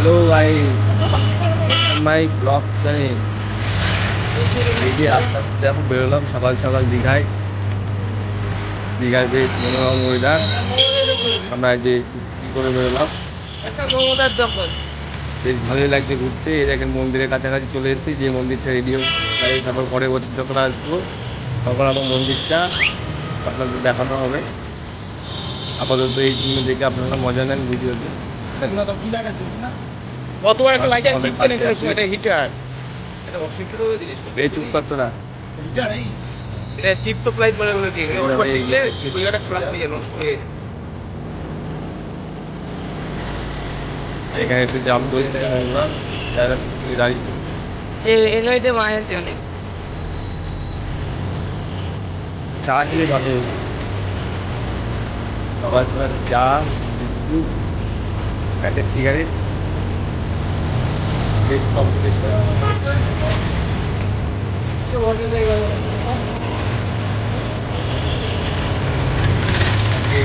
Hello guys, my blog channel. এই যে আস্তে আস্তে এখন বেরোলাম সকাল সকাল দীঘায় বেশ মনোরম ওয়েদার। আমরা এই যে কী করে বেরোলাম, বেশ ভালোই লাগছে ঘুরতে। এই দেখেন মন্দিরের কাছাকাছি চলে এসেছি, যে মন্দিরটা রেডি হচ্ছে। তারপর পরে বছর যখন আসবো তখন আমার মন্দিরটা আপনাদের দেখানো হবে। আপাতত এই জন্য দেখে আপনারা মজা নেন ভিডিওতে। কতবার একটা লাইটার আমাদের কিনতে পাশে নিতে আছে। এটা হিটার এই চুপ করতো না। এটা টিপটপ লাইট বলে বলে দিয়ে এইভাবে ওপর এগিয়ে দিলে যাচ্ছি। ওইটা খোলা হয়ে যাবে নষ্ট হয়ে যাবে। এখানে একটু জাম চলছে, দাঁড়িয়ে যে এলাইতে মায়ের জন্য চা খেলে ভালো হতো। সবার সবার চা, বিস্কুট, প্যাকেট সিগারেট, বেশ কম্পিটিশন। এই